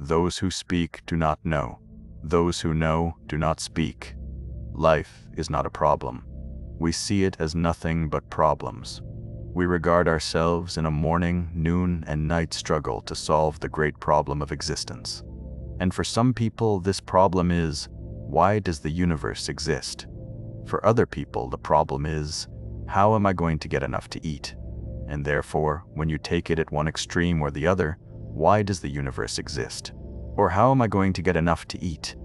Those who speak do not know. Those who know do not speak. Life is not a problem. We see it as nothing but problems. We regard ourselves in a morning, noon, and night struggle to solve the great problem of existence. And for some people, this problem is, why does the universe exist? For other people, the problem is, how am I going to get enough to eat? And therefore, when you take it at one extreme or the other, why does the universe exist? Or how am I going to get enough to eat?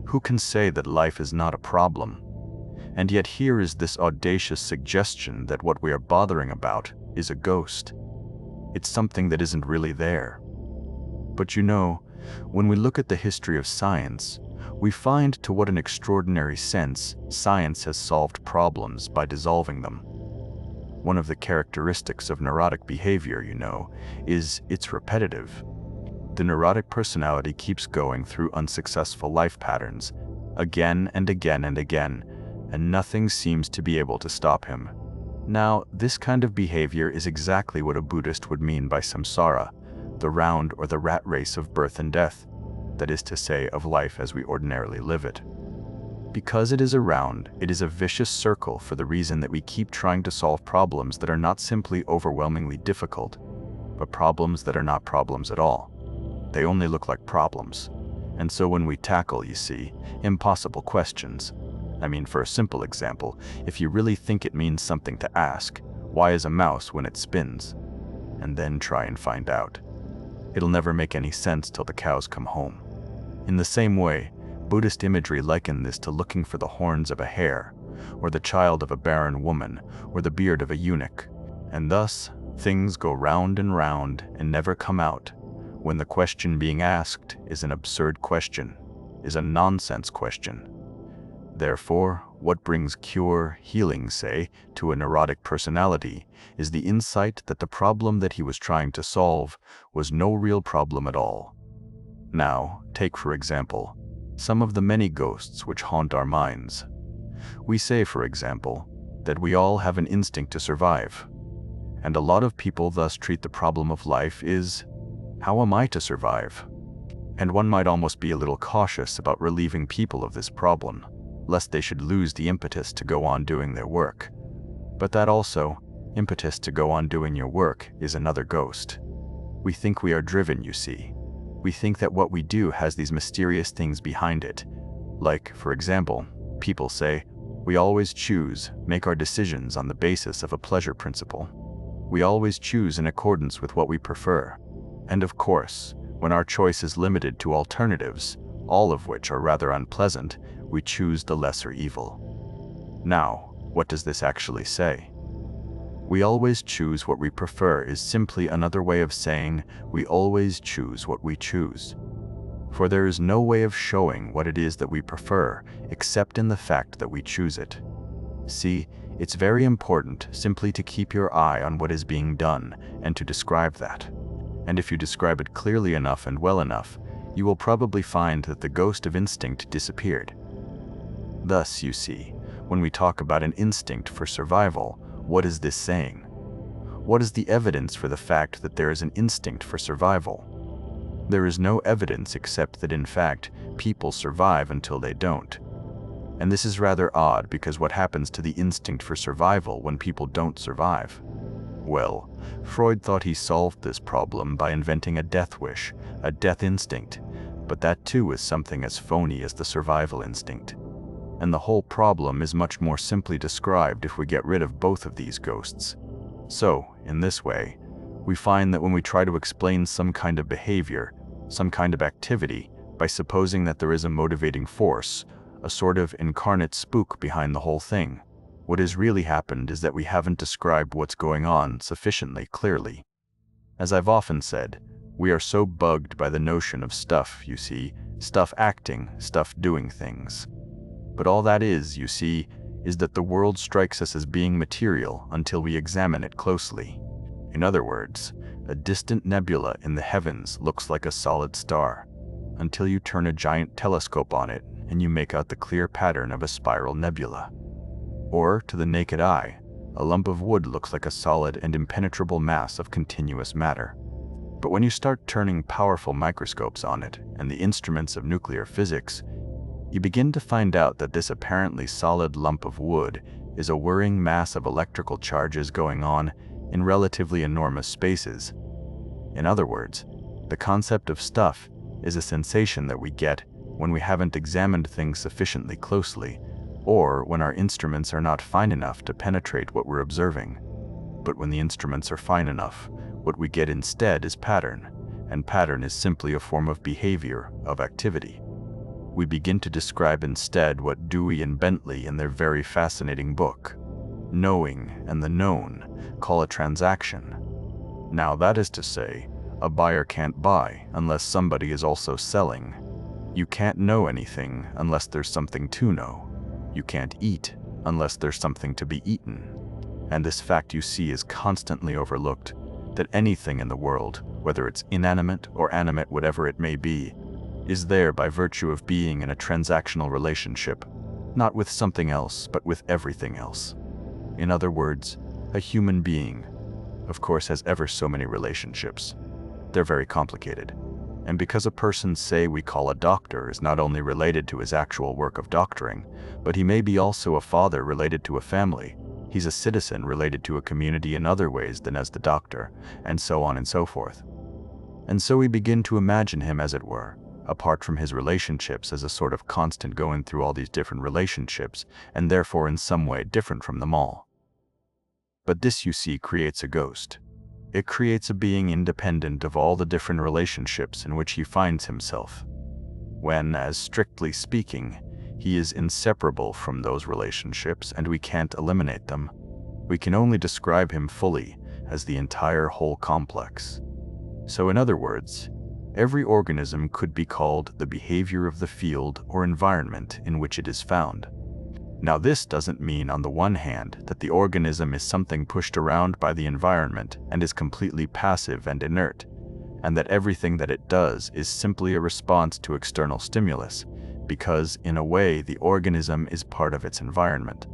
Who can say that life is not a problem? And yet here is this audacious suggestion that what we are bothering about is a ghost. It's something that isn't really there. But you know, when we look at the history of science, we find to what an extraordinary sense science has solved problems by dissolving them. One of the characteristics of neurotic behavior, you know, is it's repetitive. The neurotic personality keeps going through unsuccessful life patterns, again and again and again, and nothing seems to be able to stop him. Now, this kind of behavior is exactly what a Buddhist would mean by samsara, the round or the rat race of birth and death, that is to say, of life as we ordinarily live it. Because it is a round, it is a vicious circle for the reason that we keep trying to solve problems that are not simply overwhelmingly difficult, but problems that are not problems at all. They only look like problems. And so when we tackle, you see, impossible questions, I mean, for a simple example, if you really think it means something to ask, why is a mouse when it spins? And then try and find out. It'll never make any sense till the cows come home. In the same way, Buddhist imagery liken this to looking for the horns of a hare, or the child of a barren woman, or the beard of a eunuch. And thus, things go round and never come out, when the question being asked is an absurd question, is a nonsense question. Therefore, what brings cure, healing, say, to a neurotic personality is the insight that the problem that he was trying to solve was no real problem at all. Now, take for example, some of the many ghosts which haunt our minds. We say, for example, that we all have an instinct to survive. And a lot of people thus treat the problem of life is, how am I to survive? And one might almost be a little cautious about relieving people of this problem, lest they should lose the impetus to go on doing their work. But that also, impetus to go on doing your work, is another ghost. We think we are driven, you see. We think that what we do has these mysterious things behind it. Like, for example, people say, we always choose, make our decisions on the basis of a pleasure principle. We always choose in accordance with what we prefer. And of course, when our choice is limited to alternatives, all of which are rather unpleasant, we choose the lesser evil. Now, what does this actually say? We always choose what we prefer is simply another way of saying we always choose what we choose. For there is no way of showing what it is that we prefer except in the fact that we choose it. See, it's very important simply to keep your eye on what is being done and to describe that. And if you describe it clearly enough and well enough, you will probably find that the ghost of instinct disappeared. Thus, you see, when we talk about an instinct for survival, what is this saying? What is the evidence for the fact that there is an instinct for survival? There is no evidence except that in fact, people survive until they don't. And this is rather odd because what happens to the instinct for survival when people don't survive? Well, Freud thought he solved this problem by inventing a death wish, a death instinct, but that too is something as phony as the survival instinct. And the whole problem is much more simply described if we get rid of both of these ghosts. So, in this way, we find that when we try to explain some kind of behavior, some kind of activity, by supposing that there is a motivating force, a sort of incarnate spook behind the whole thing, what has really happened is that we haven't described what's going on sufficiently clearly. As I've often said, we are so bugged by the notion of stuff, you see, stuff acting, stuff doing things. But all that is, you see, is that the world strikes us as being material until we examine it closely. In other words, a distant nebula in the heavens looks like a solid star, until you turn a giant telescope on it and you make out the clear pattern of a spiral nebula. Or, to the naked eye, a lump of wood looks like a solid and impenetrable mass of continuous matter. But when you start turning powerful microscopes on it and the instruments of nuclear physics, you begin to find out that this apparently solid lump of wood is a whirring mass of electrical charges going on in relatively enormous spaces. In other words, the concept of stuff is a sensation that we get when we haven't examined things sufficiently closely, or when our instruments are not fine enough to penetrate what we're observing. But when the instruments are fine enough, what we get instead is pattern, and pattern is simply a form of behavior, of activity. We begin to describe instead what Dewey and Bentley in their very fascinating book, Knowing and the Known, call a transaction. Now that is to say, a buyer can't buy unless somebody is also selling. You can't know anything unless there's something to know. You can't eat unless there's something to be eaten. And this fact you see is constantly overlooked, that anything in the world, whether it's inanimate or animate, whatever it may be, is there by virtue of being in a transactional relationship, not with something else, but with everything else. In other words, a human being, of course, has ever so many relationships. They're very complicated. And because a person, say, we call a doctor, is not only related to his actual work of doctoring, but he may be also a father related to a family, he's a citizen related to a community in other ways than as the doctor, and so on and so forth. And so we begin to imagine him, as it were, apart from his relationships, as a sort of constant going through all these different relationships, and therefore in some way different from them all. But this, you see, creates a ghost. It creates a being independent of all the different relationships in which he finds himself, when, as strictly speaking, he is inseparable from those relationships and we can't eliminate them. We can only describe him fully as the entire whole complex. So in other words, every organism could be called the behavior of the field or environment in which it is found. Now this doesn't mean, on the one hand, that the organism is something pushed around by the environment and is completely passive and inert, and that everything that it does is simply a response to external stimulus, because, in a way, the organism is part of its environment.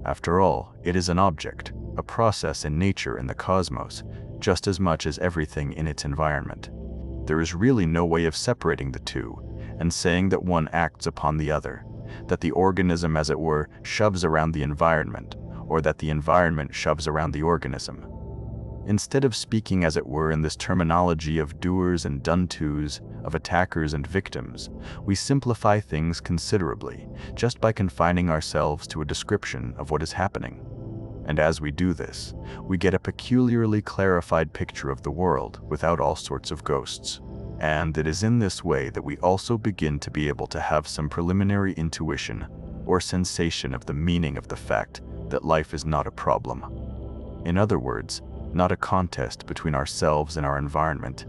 After all, it is an object, a process in nature, in the cosmos, just as much as everything in its environment. There is really no way of separating the two and saying that one acts upon the other, that the organism, as it were, shoves around the environment, or that the environment shoves around the organism. Instead of speaking, as it were, in this terminology of doers and done-tos, of attackers and victims, we simplify things considerably, just by confining ourselves to a description of what is happening. And as we do this, we get a peculiarly clarified picture of the world without all sorts of ghosts. And it is in this way that we also begin to be able to have some preliminary intuition or sensation of the meaning of the fact that life is not a problem. In other words, not a contest between ourselves and our environment.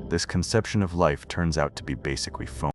This conception of life turns out to be basically phony.